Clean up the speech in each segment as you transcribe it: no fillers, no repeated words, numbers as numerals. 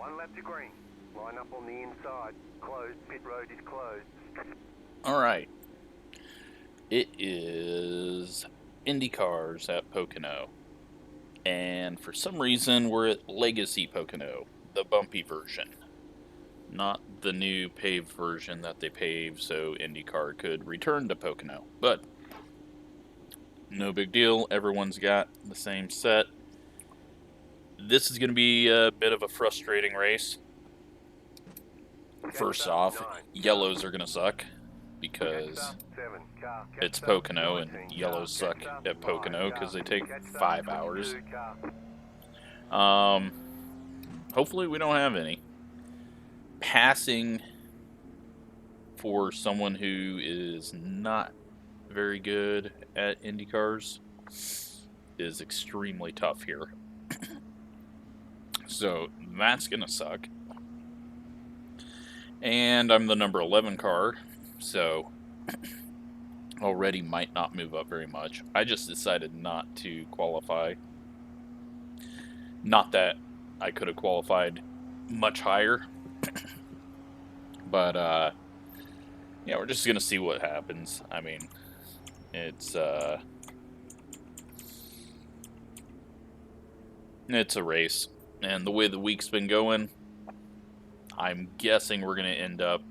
1 lap to green. Line up on the inside. Closed. Pit road is closed. Alright. It is IndyCars at Pocono. And for some reason, we're at Legacy Pocono, the bumpy version. Not the new paved version that they paved so IndyCar could return to Pocono. But no big deal. Everyone's got the same set. This is going to be a bit of a frustrating race. First off, yellows are going to suck because it's Pocono and yellows suck at Pocono because they take 5 hours. Hopefully we don't have any. Passing for someone who is not very good at IndyCars is extremely tough here. So that's gonna suck. And I'm the number 11 car, so already might not move up very much. I just decided not to qualify. Not that I could have qualified much higher. But, yeah, we're just gonna see what happens. I mean, it's a race. And the way the week's been going, I'm guessing we're going to end up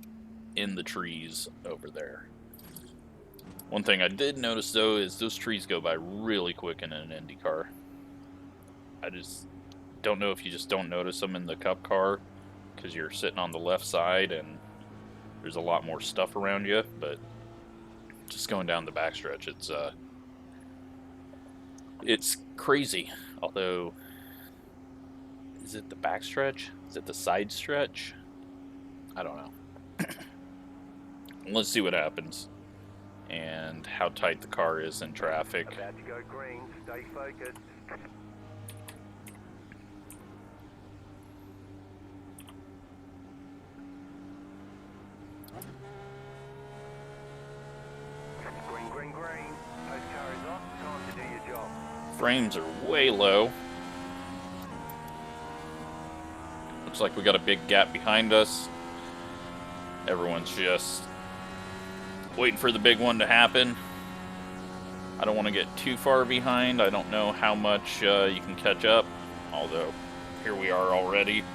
in the trees over there. One thing I did notice, though, is those trees go by really quick in an IndyCar. I just don't know if you just don't notice them in the Cup car because you're sitting on the left side and there's a lot more stuff around you, but just going down the backstretch, it's crazy. Although, is it the backstretch? Is it the side stretch? I don't know. Let's see what happens and how tight the car is in traffic. About to go green. Stay focused. Green, green, green. Post car is off. Time to do your job. Frames are way low. Looks like we got a big gap behind us. Everyone's just waiting for the big one to happen. I don't want to get too far behind. I don't know how much you can catch up, although here we are already.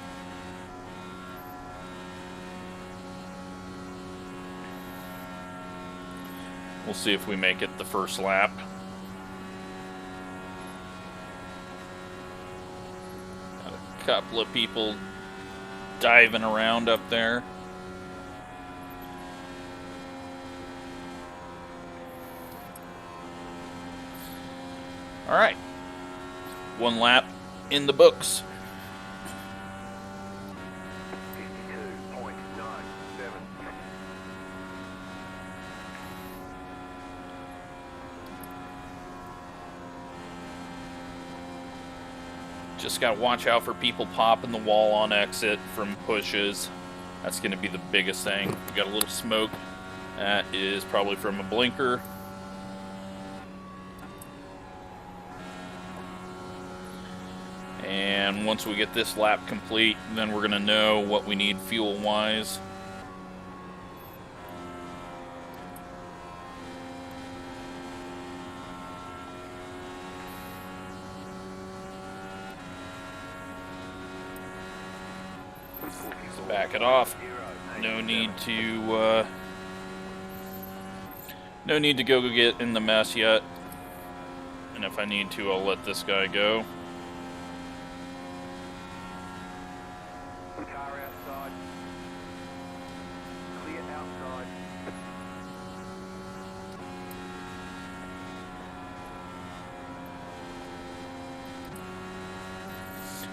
We'll see if we make it the first lap. Got a couple of people diving around up there. All right, 1 lap in the books. 52.97. Just gotta watch out for people popping the wall on exit from pushes. That's gonna be the biggest thing. We got a little smoke. That is probably from a blinker. And once we get this lap complete, then we're gonna know what we need fuel-wise. So back it off. No need to go get in the mess yet. And if I need to, I'll let this guy go. Car outside. Clear outside.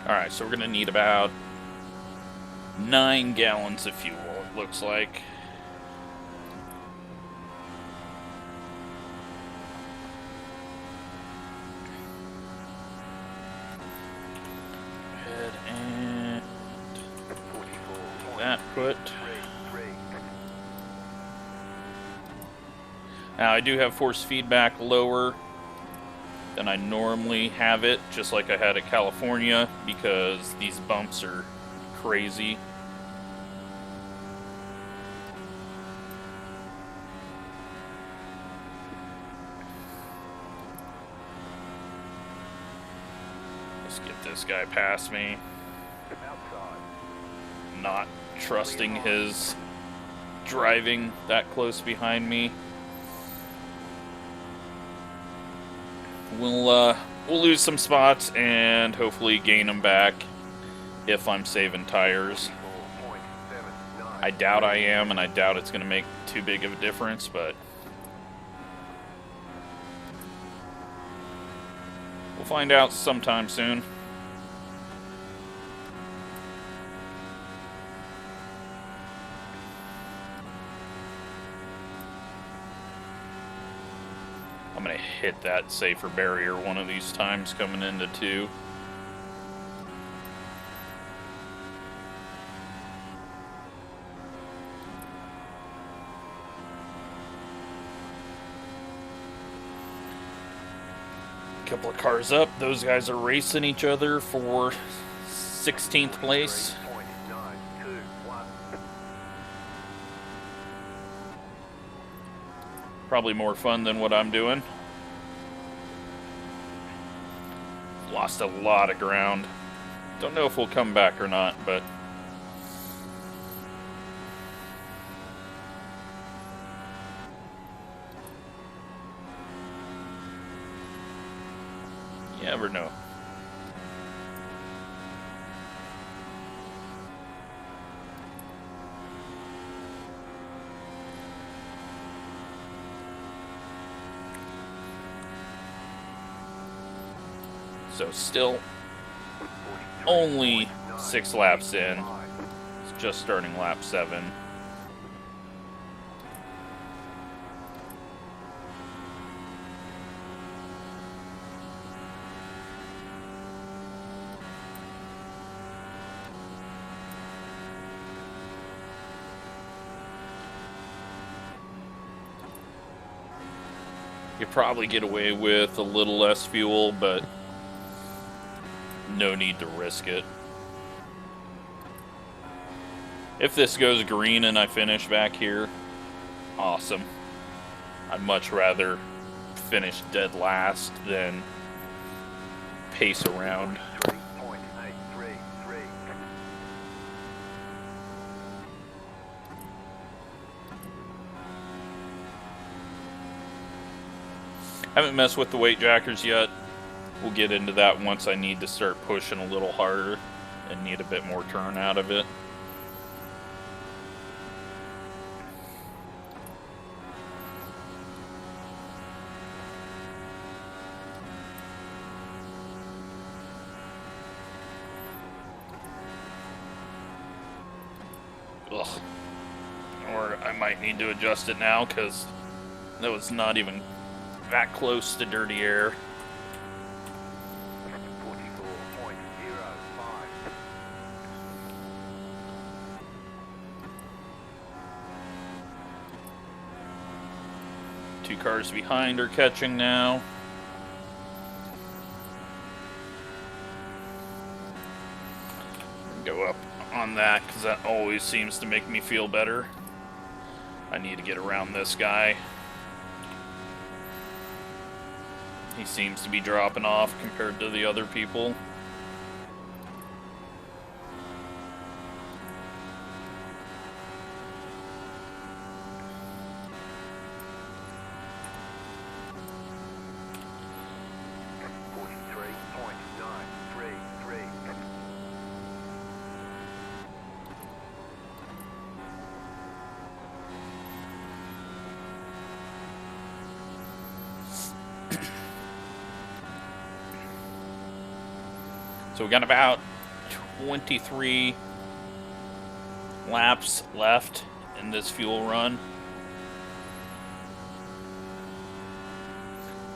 Alright, so we're gonna need about 9 gallons of fuel, it looks like. Go ahead and that put. Now I do have force feedback lower than I normally have it, just like I had at California, because these bumps are crazy. Let's get this guy past me. Not trusting his driving that close behind me. We'll lose some spots and hopefully gain them back if I'm saving tires. I doubt I am, and I doubt it's going to make too big of a difference, but we'll find out sometime soon. I'm going to hit that safer barrier one of these times coming into 2. Couple of cars up. Those guys are racing each other for 16th place. Probably more fun than what I'm doing. Lost a lot of ground. Don't know if we'll come back or not, but you never know. So still only 6 laps in. It's just starting lap 7. You probably get away with a little less fuel, but no need to risk it. If this goes green and I finish back here, awesome. I'd much rather finish dead last than pace around. Haven't messed with the weight jackers yet. We'll get into that once I need to start pushing a little harder and need a bit more turn out of it. Ugh. Or I might need to adjust it now because that was not even that close to dirty air. 44.05. 2 cars behind are catching now. Go up on that because that always seems to make me feel better. I need to get around this guy. He seems to be dropping off compared to the other people. So we got about 23 laps left in this fuel run.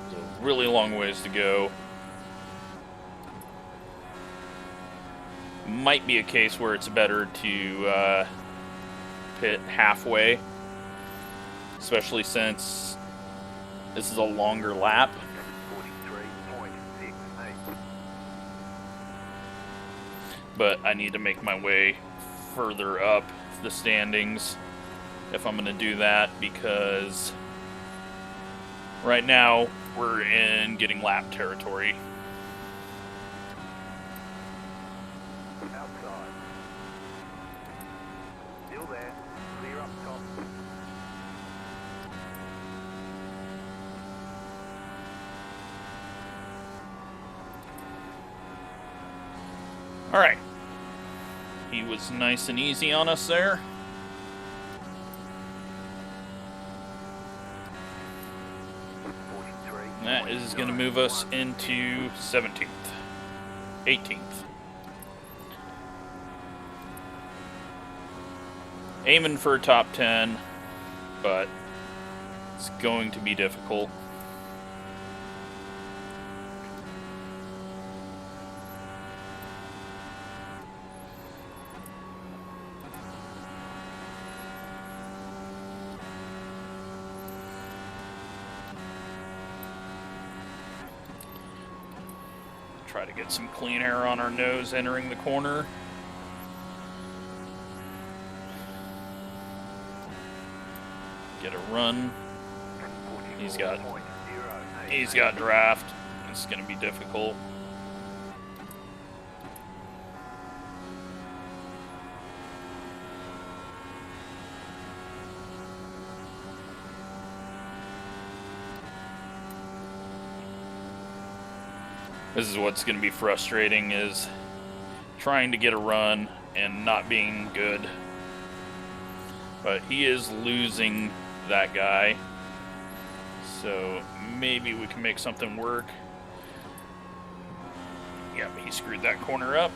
There's a really long ways to go. Might be a case where it's better to pit halfway, especially since this is a longer lap. but I need to make my way further up the standings if I'm going to do that, because right now we're in getting lap territory. Outside. Still there. Clear up top. Alright. He was nice and easy on us there. And that is going to move us into 17th. 18th. Aiming for a top 10, but it's going to be difficult. Try to get some clean air on our nose entering the corner. Get a run. He's got draft. It's going to be difficult. This is what's going to be frustrating, is trying to get a run and not being good. But he is losing that guy, so maybe we can make something work. Yep, he screwed that corner up.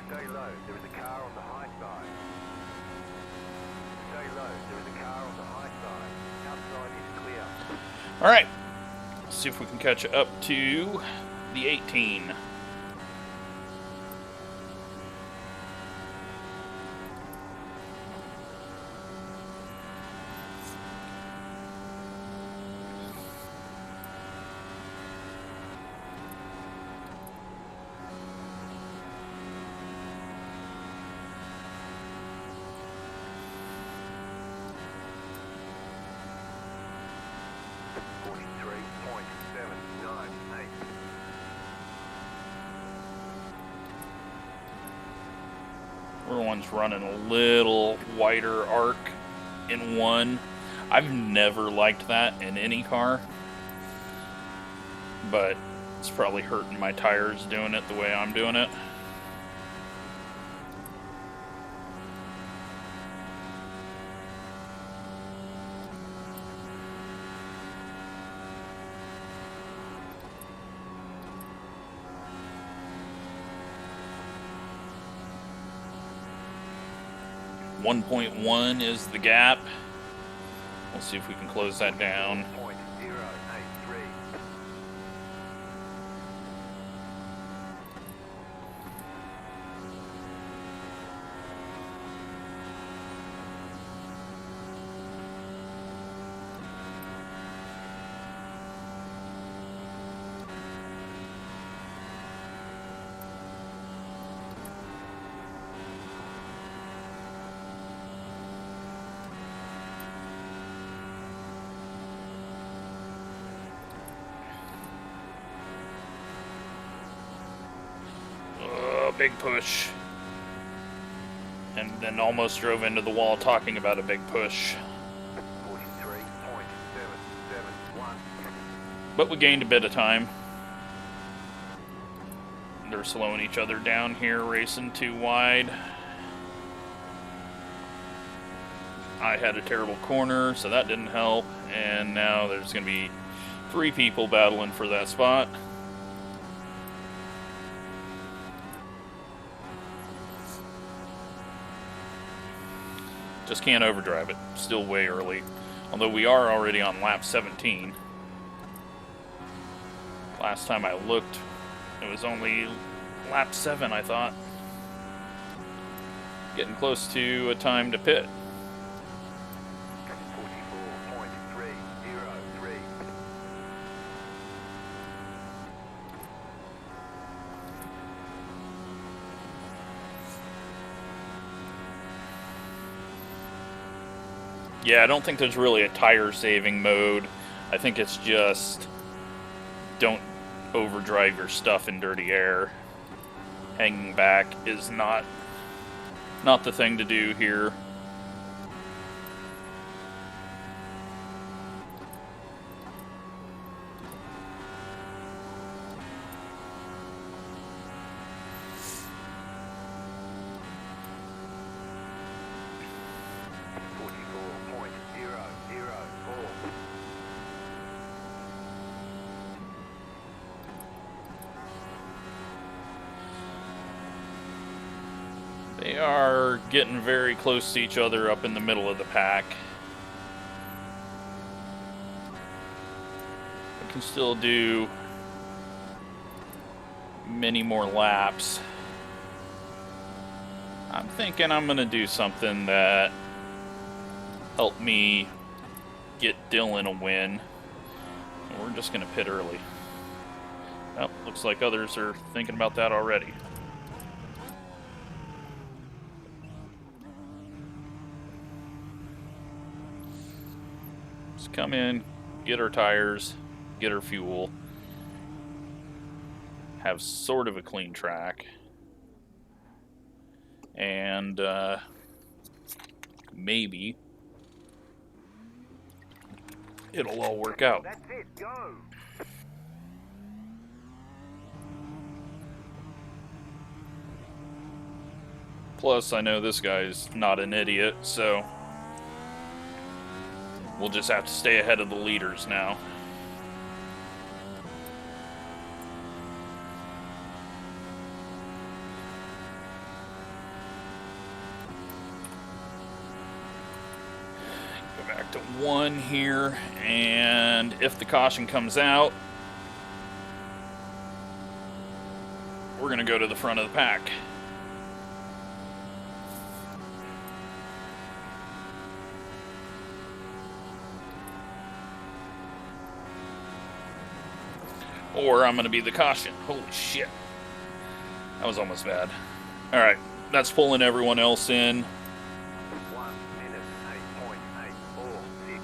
Stay low, there is a car on the high side. Stay low, there is a car on the high side. Outside is clear. Alright, let's see if we can catch up to the 18. Everyone's running a little wider arc in one. I've never liked that in any car, but it's probably hurting my tires doing it the way I'm doing it. .1 is the gap. We'll see if we can close that down. Big push, and then almost drove into the wall talking about a big push. 43.771. But we gained a bit of time. They're slowing each other down here, racing too wide. I had a terrible corner, so that didn't help, and now there's going to be 3 people battling for that spot. Just can't overdrive it. Still way early. Although we are already on lap 17. Last time I looked, it was only lap 7, I thought. Getting close to a time to pit. 44.303. Yeah, I don't think there's really a tire saving mode. I think it's just don't overdrive your stuff in dirty air. Hanging back is not the thing to do here. They are getting very close to each other up in the middle of the pack. We can still do many more laps. I'm thinking I'm going to do something that helped me get Dylan a win. We're just going to pit early. Oh, looks like others are thinking about that already. Just come in, get our tires, get our fuel, have sort of a clean track, and maybe it'll all work out. That's it, go! Plus, I know this guy's not an idiot, so we'll just have to stay ahead of the leaders now. Go back to 1 here, and if the caution comes out, we're going to go to the front of the pack. Or I'm going to be the caution. Holy shit. That was almost bad. Alright, that's pulling everyone else in. 1 minute, 8.846.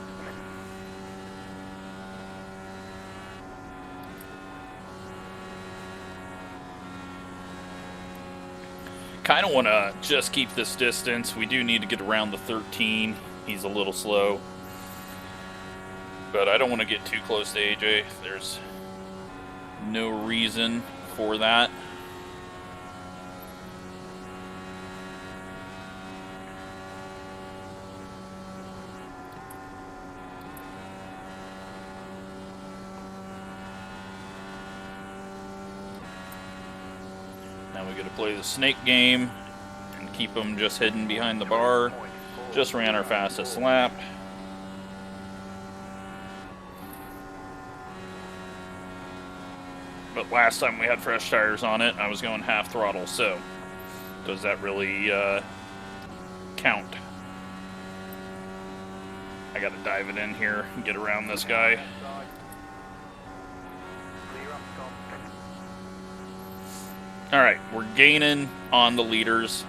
Kind of want to just keep this distance. We do need to get around the 13. He's a little slow. But I don't want to get too close to AJ. There's no reason for that. Now we got to play the snake game and keep them just hidden behind the bar. Just ran our fastest lap. But last time we had fresh tires on it, I was going half throttle, so does that really count? I gotta dive it in here and get around this guy. Alright, we're gaining on the leaders.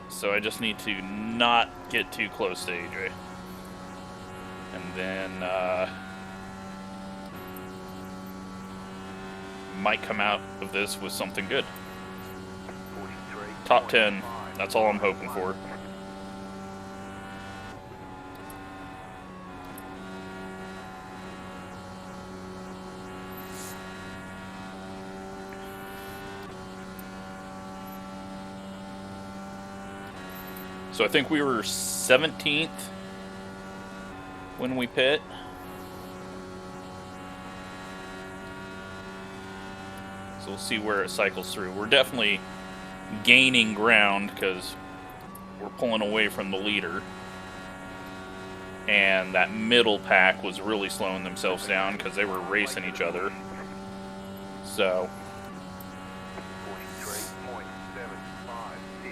So I just need to not get too close to AJ. And then might come out of this with something good. Top 10, that's all I'm hoping for. So I think we were 17th when we pit. So we'll see where it cycles through. We're definitely gaining ground because we're pulling away from the leader. And that middle pack was really slowing themselves down because they were racing each other. So 43.756.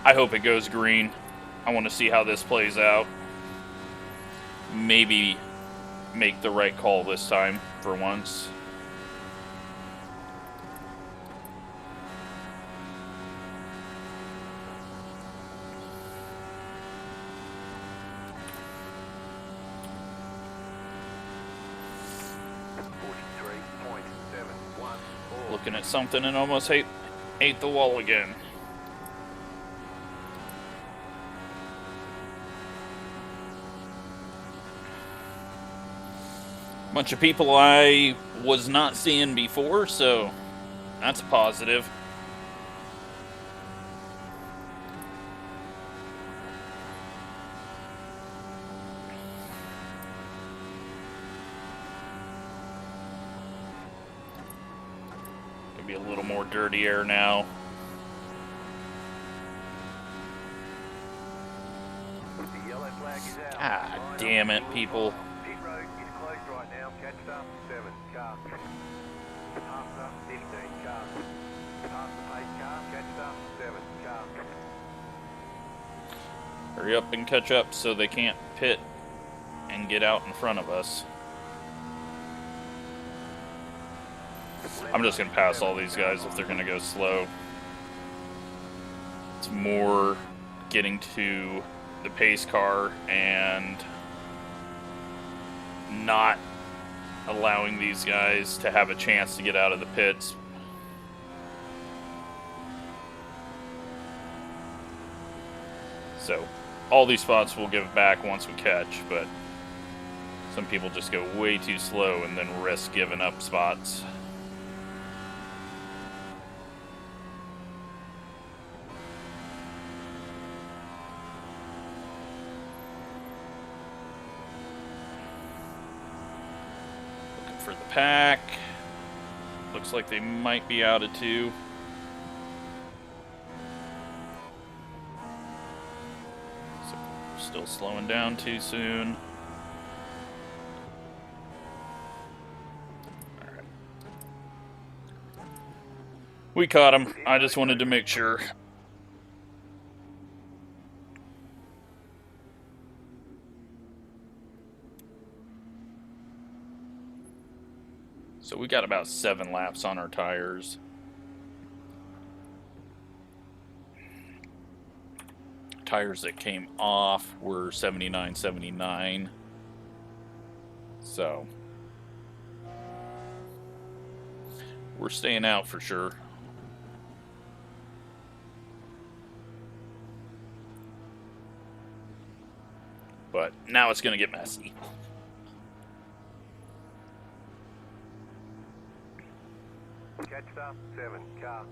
I hope it goes green. I want to see how this plays out. Maybe make the right call this time for once. Looking at something and almost ate the wall again. Bunch of people I was not seeing before, so that's a positive. Gonna be a little more dirty air now. The yellow flag is out. Ah, damn it, people. Pit road is closed right now. Catch up 7 car. After 15 car. Past the pace car. Catch up 7 car. Hurry up and catch up so they can't pit and get out in front of us. I'm just going to pass all these guys if they're going to go slow. It's more getting to the pace car and not allowing these guys to have a chance to get out of the pits. So, all these spots we'll give back once we catch, but some people just go way too slow and then risk giving up spots. Looking for the pack. Looks like they might be out of 2. Still slowing down too soon. All right. We caught him. I just wanted to make sure. So we got about 7 laps on our tires. Tires that came off were 79.79. So we're staying out for sure. But now it's going to get messy. Catch up 7 car.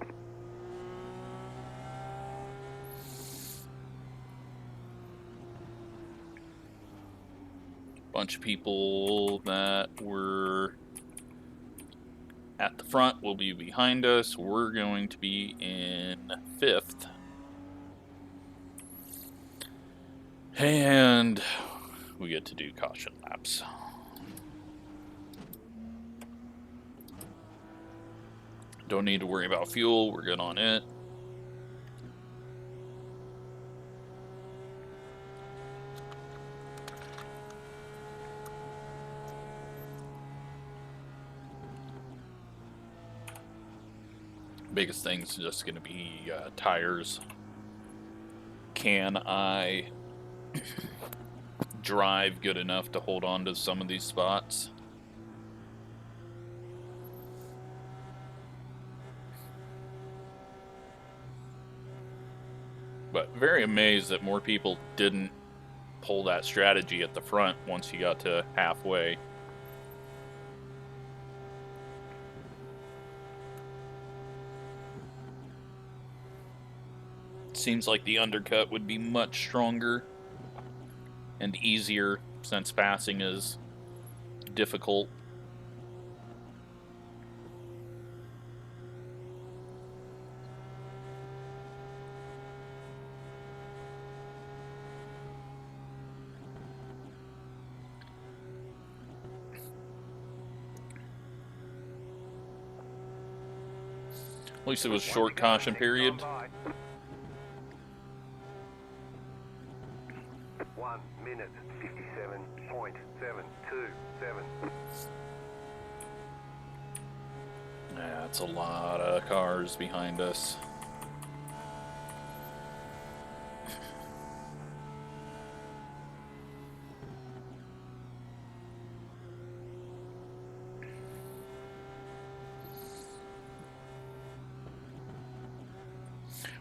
Bunch of people that were at the front will be behind us. We're going to be in 5th. And we get to do caution laps. Don't need to worry about fuel. We're good on it. Biggest thing's just going to be tires. Can I drive good enough to hold on to some of these spots? But very amazed that more people didn't pull that strategy at the front once you got to halfway. Seems like the undercut would be much stronger and easier since passing is difficult. At least it was short caution period. 1 minute 57.727. Yeah, it's a lot of cars behind us.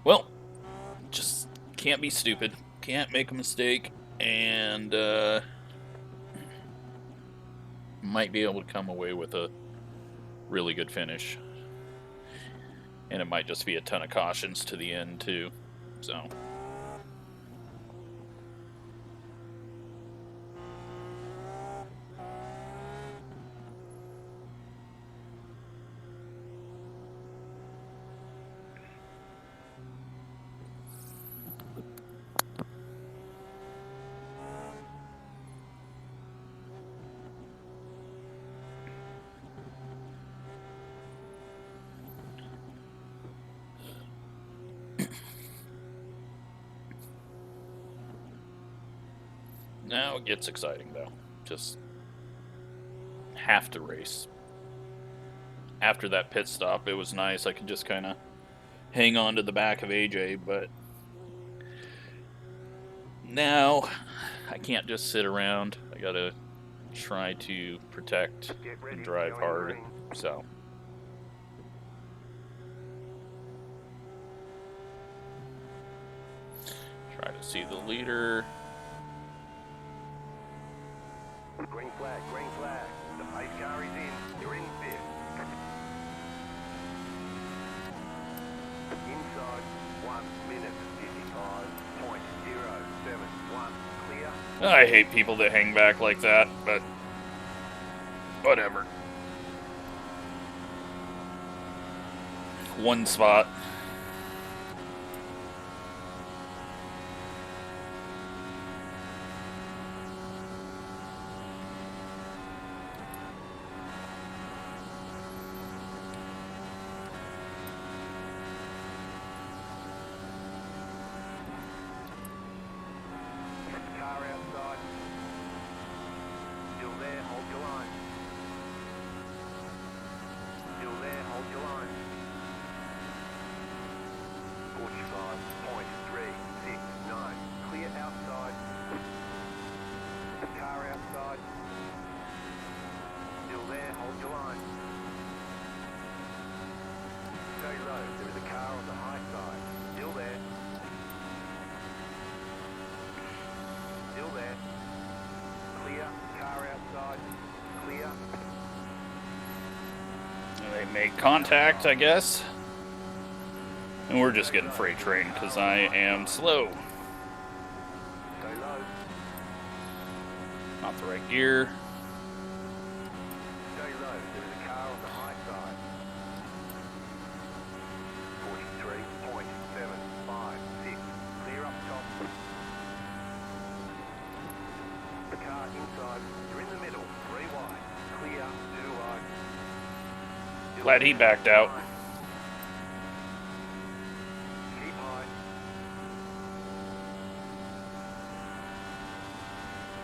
Well, just can't be stupid. Can't make a mistake. And might be able to come away with a really good finish. And it might just be a ton of cautions to the end, too. So... Now it gets exciting, though. Just have to race. After that pit stop, it was nice. I could just kind of hang on to the back of AJ, but now I can't just sit around. I gotta try to protect and drive hard. So try to see the leader. Green flag, green flag. The pace car is in. You're in fifth. Inside 1 minute 55.071. Clear. I hate people that hang back like that, but whatever. One spot. They made contact, I guess. And we're just getting freight trained because I am slow. Not the right gear. Stay low. There is a car on the high side. 43.756. Clear up top. The car inside. You're in the middle. 3 wide. Clear. 2 wide. Glad he backed out. Keep high.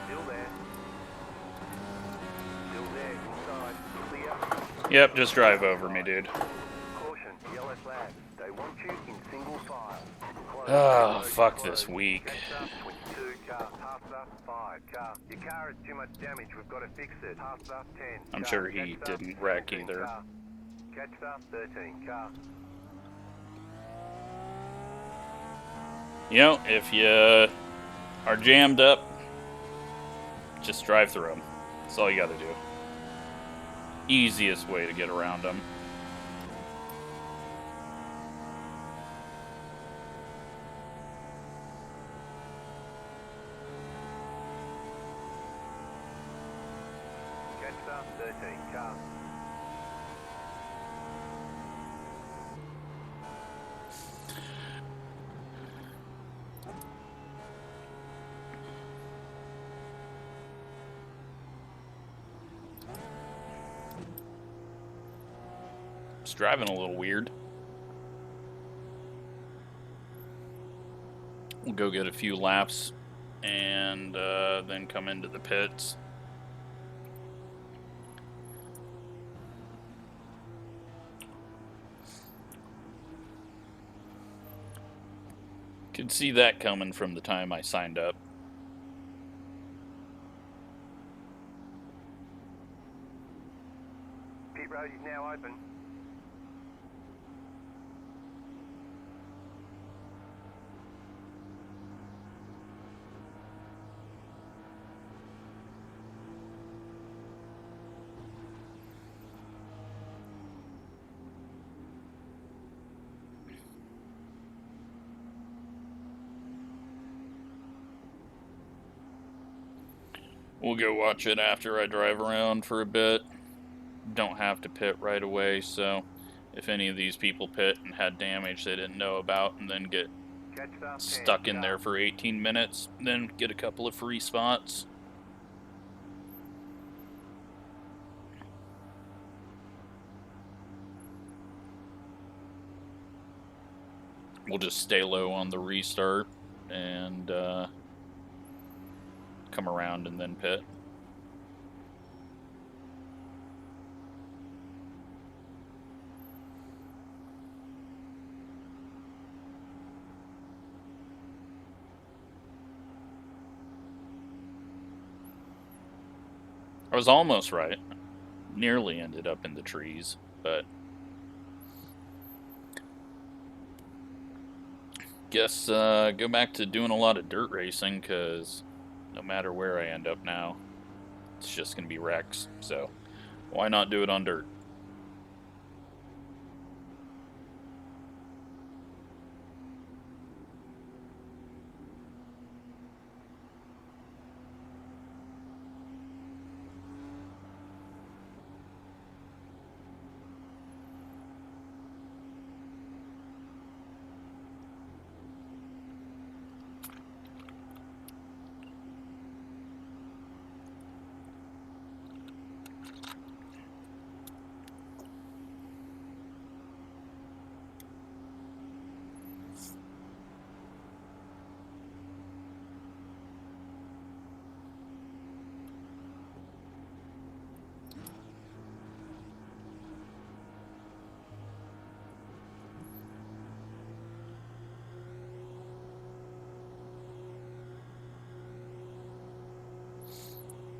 Still there. Still there. Inside. Clear. Yep, just drive over me, dude. Caution. Yellow flag. They want you in single file. Close. Oh, Close. fuck Close. this week. Catch up. 22 car. Pass up. 5 car. Your car has too much damage. We've got to fix it. Pass up. 10 I'm car. sure he Catch up, didn't wreck 14 either. car. Catch up. 13 car. You know, if you are jammed up, just drive through them. That's all you gotta do. Easiest way to get around them. Catch up. 13 car. It's driving a little weird. We'll go get a few laps and then come into the pits. Could see that coming from the time I signed up. Pit road is now open. We'll go watch it after I drive around for a bit. Don't have to pit right away, so if any of these people pit and had damage they didn't know about and then get stuck in there for 18 minutes, then get a couple of free spots. We'll just stay low on the restart and come around and then pit. I was almost right. Nearly ended up in the trees, but guess go back to doing a lot of dirt racing, because no matter where I end up now, it's just going to be wrecks. So why not do it on dirt?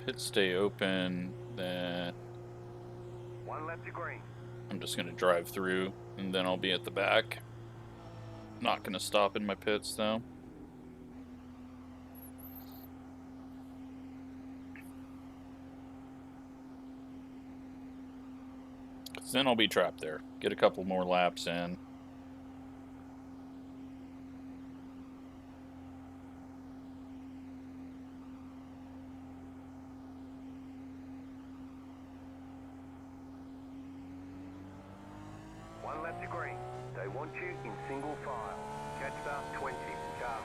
Pit stay open, then One lap to green. I'm just going to drive through and then I'll be at the back. Not going to stop in my pits though. Because then I'll be trapped there. Get a couple more laps in. One lap to green. They want you in single file. Catch start 20. Car.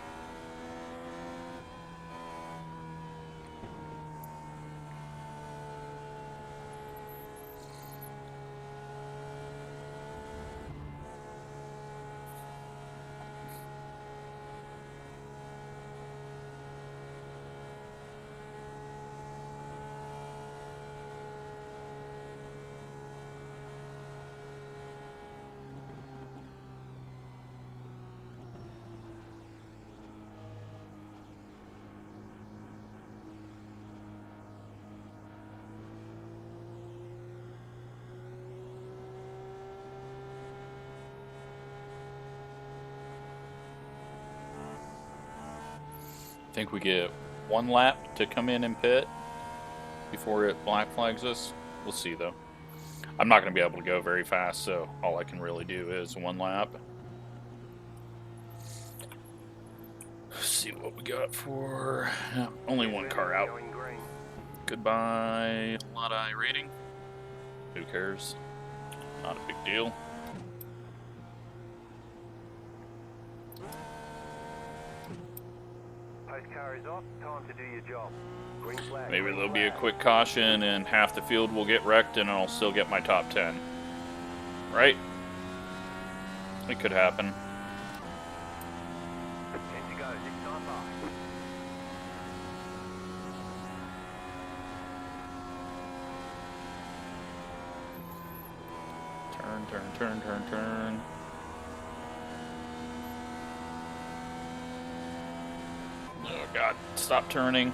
I think we get one lap to come in and pit before it black flags us. We'll see though. I'm not going to be able to go very fast, so all I can really do is one lap. Let's see what we got for... only one car out. Goodbye, a lot of iRacing. Who cares? Not a big deal. Car is off. Time to do your job. Green flag. Maybe there'll be a quick caution and half the field will get wrecked and I'll still get my top 10. Right? It could happen. 10 to go. Next time by. turn. Oh god, stop turning.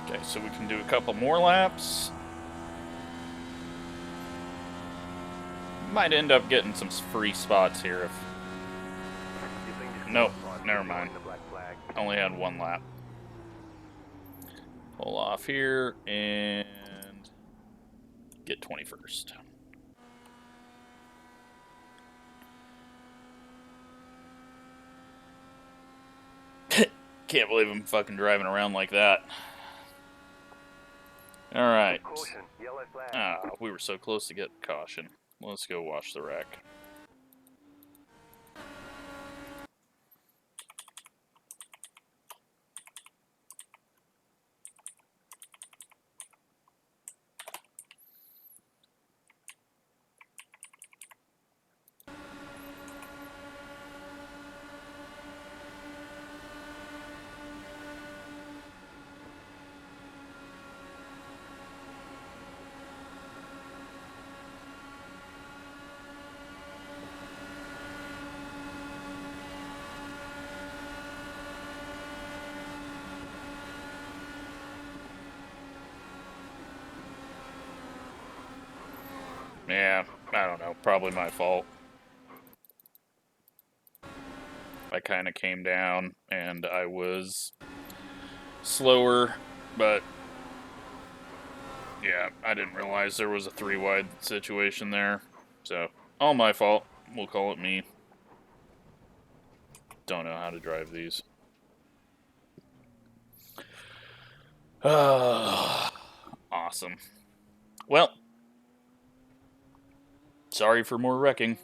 Okay, so we can do a couple more laps. Might end up getting some free spots here if... Nope, never mind. Only had one lap. Pull off here and get 21st. Can't believe I'm fucking driving around like that. Alright. Ah, we were so close to get caution. Let's go watch the wreck. Yeah, I don't know. Probably my fault. I kind of came down and I was slower, but yeah, I didn't realize there was a 3-wide situation there. So, all my fault. We'll call it me. Don't know how to drive these. Awesome. Well, sorry for more wrecking.